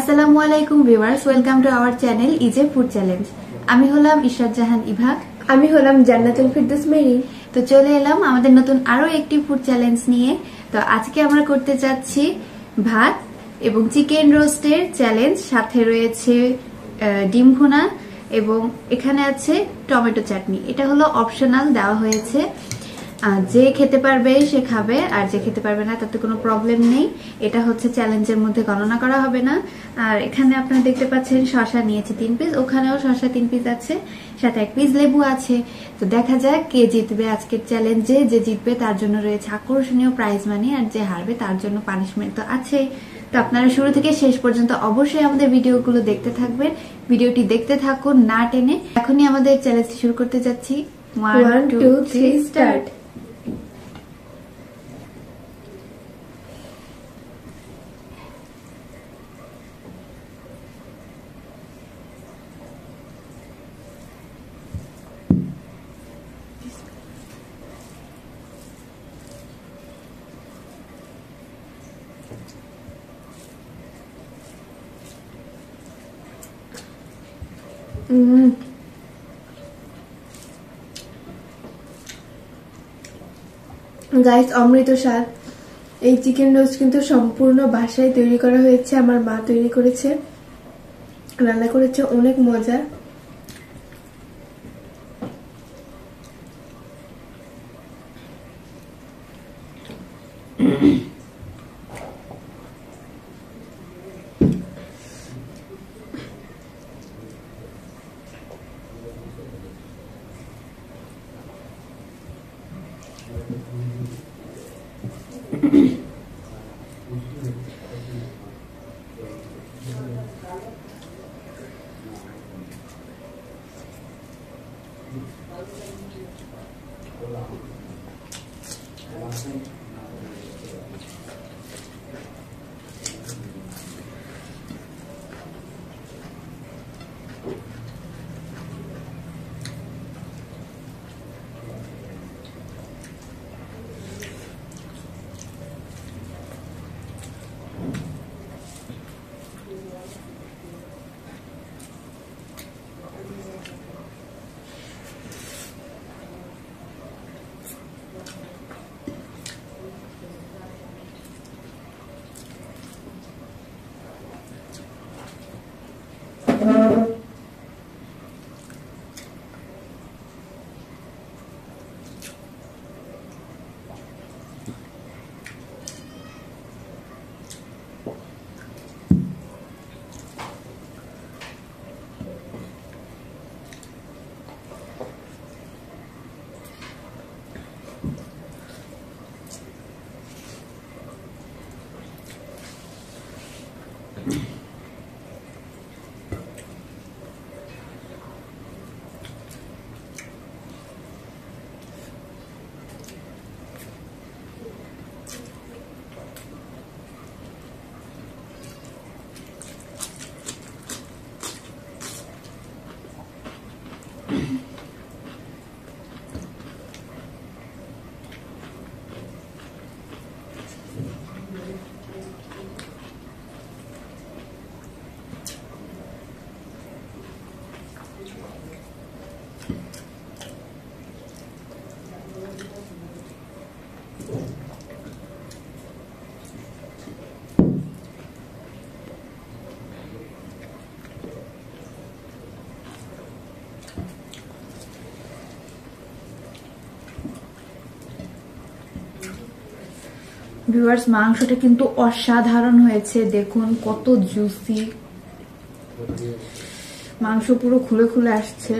আসসালামু আলাইকুম viewers, welcome to our channel ইজে food challenge. আমি হলাম ইশরাত জাহান ইভা। আমি হলাম জান্নাতুল ফিরদৌস মেরি। তো চলে এলাম আমাদের নতুন আরো একটি ফুড চ্যালেঞ্জ নিয়ে। তো আজকে আমরা করতে যাচ্ছি ভাত এবং চিকেন রোস্টের চ্যালেঞ্জ, সাথে রয়েছে ডিম ভুনা এবং এখানে আছে টমেটো চাটনি। এটা হলো অপশনাল দেওয়া হয়েছে, যে খেতে পারবে সে খাবে, আর যে খেতে পারবে না তাতে কোনো প্রবলেম নেই। এটা হচ্ছে চ্যালেঞ্জের মধ্যে গণনা করা হবে না। আর এখানে আপনারা দেখতে পাচ্ছেন শসা নিয়েছে 3 পিস, ওখানেও শসা 3 পিস আছে, সাথে 1 পিস লেবু আছে। তো দেখা যাক কে জিতবে আজকের চ্যালেঞ্জে। যে জিতবে তার জন্য রয়েছে আকর্ষণীয় প্রাইজ মানি, আর যে হারবে তার জন্য পানিশমেন্ট তো আছেই। তো আপনারা শুরু থেকে শেষ পর্যন্ত অবশ্যই আমাদের ভিডিওগুলো দেখতে থাকবেন। ভিডিওটি দেখতে থাকুন না টেনে। এখনই আমাদের চ্যালেঞ্জটি শুরু করতে যাচ্ছি। 1 2 3 স্টার্ট। গাইস, অমৃত স্বাদ। এই চিকেন রোস্ট কিন্তু সম্পূর্ণ বাসায় তৈরি করা হয়েছে, আমার মা তৈরি করেছে, রান্না করেছে, অনেক মজা। ভিউয়ার্স, মাংসটা কিন্তু অসাধারণ হয়েছে। দেখুন কত জুসি, মাংস পুরো খুলে খুলে আসছে।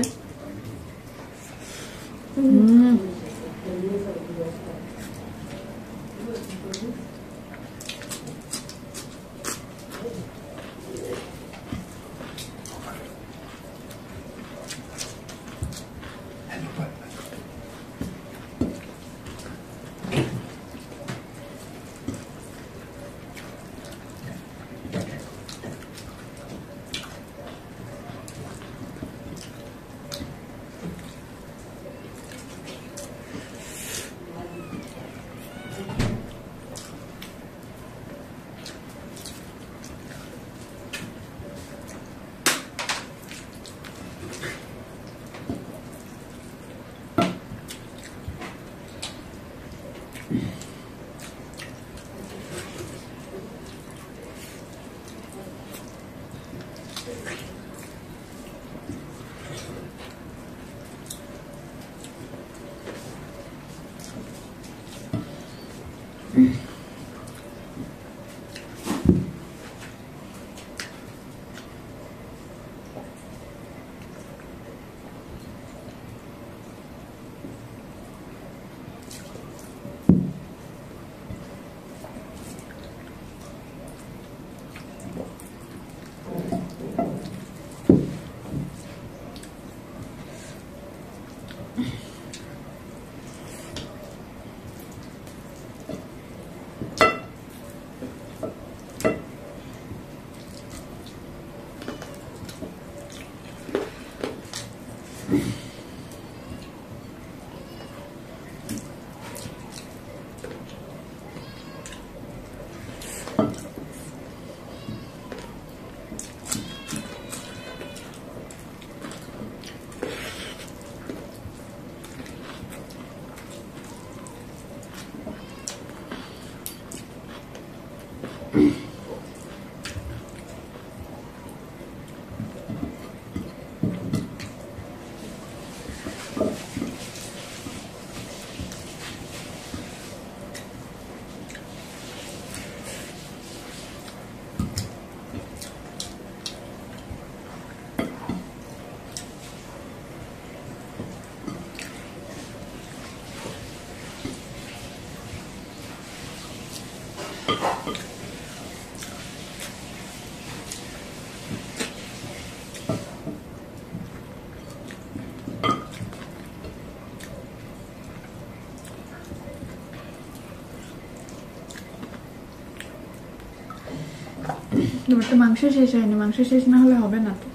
তোমার তো মাংস শেষ হয়নি, মাংস শেষ না হলে হবে না তো।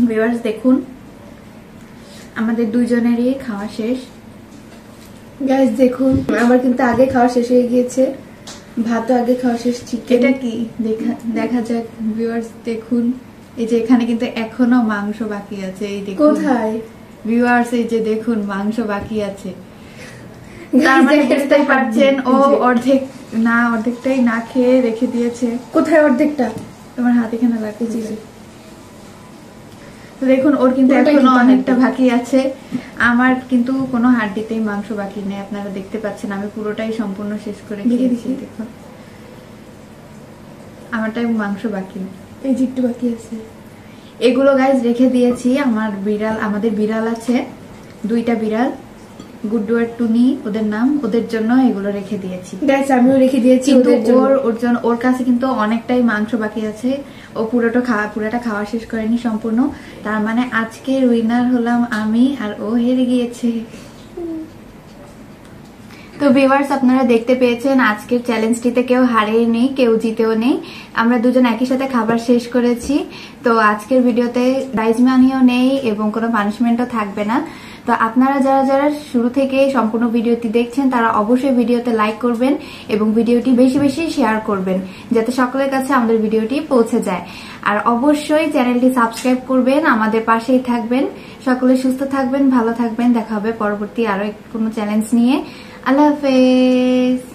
ভিউয়ার্স দেখুন আমাদের দুইজনেরই খাওয়া শেষ। গাইস দেখুন আমার কিন্তু আগে খাওয়া শেষ হয়ে গিয়েছে, ভাতও আগে খাওয়া শেষ। চিকেন এটা কি দেখা যাক ভিউয়ার্স দেখুন, এই যে এখানে কিন্তু এখনো মাংস বাকি আছে। এই দেখুন কোথায় ভিউয়ার্স, এই যে দেখুন মাংস বাকি আছে। তার মানে বুঝতেই পারছেন ও অর্ধেকটাই না খেয়ে রেখে দিয়েছে। কোথায় অর্ধেকটা? তোমার হাত এখানে লাগছে। তো দেখুন ওর কিন্তু এখনো অনেকটা বাকি আছে, আমার কিন্তু কোনো হাড্ডিতেই মাংস বাকি নেই। আপনারা দেখতে পাচ্ছেন আমি পুরোটাই সম্পূর্ণ শেষ করে খেয়েছি। দেখুন আমারটাই মাংস বাকি, এই যে একটু বাকি আছে। এগুলো গাইজ রেখে দিয়েছি। আমাদের বিড়াল আছে, দুইটা বিড়াল, গুড্ডু আর টুনি ওদের নাম, ওদের জন্য এগুলো রেখে দিয়েছি। গাইস আমিও রেখে দিয়েছি ওর কাছে কিন্তু অনেকটাই মাংস বাকি আছে, ও পুরোটা খাওয়া শেষ করেনি সম্পূর্ণ। তার মানে আজকে উইনার হলাম আমি আর ও হেরে গিয়েছে। তো ভিউয়ার্স আপনারা দেখতে পেয়েছেন আজকের চ্যালেঞ্জটিতে কেউ হারিয়ে নেই, কেউ জিতেও নেই, আমরা দুজন একই সাথে খাবার শেষ করেছি। তো আজকের ভিডিওতে প্রাইজ মানিও নেই এবং কোনো পানিশমেন্টও থাকবে না। তো আপনারা যারা শুরু থেকে সম্পূর্ণ ভিডিওটি দেখছেন তারা অবশ্যই ভিডিওতে লাইক করবেন এবং ভিডিওটি বেশি বেশি শেয়ার করবেন যাতে সকলের কাছে আমাদের ভিডিওটি পৌঁছে যায়। আর অবশ্যই চ্যানেলটি সাবস্ক্রাইব করবেন, আমাদের পাশেই থাকবেন। সকলে সুস্থ থাকবেন, ভালো থাকবেন। দেখা হবে পরবর্তী আরো কোনো চ্যালেঞ্জ নিয়ে। আল্লাহ হাফেজ।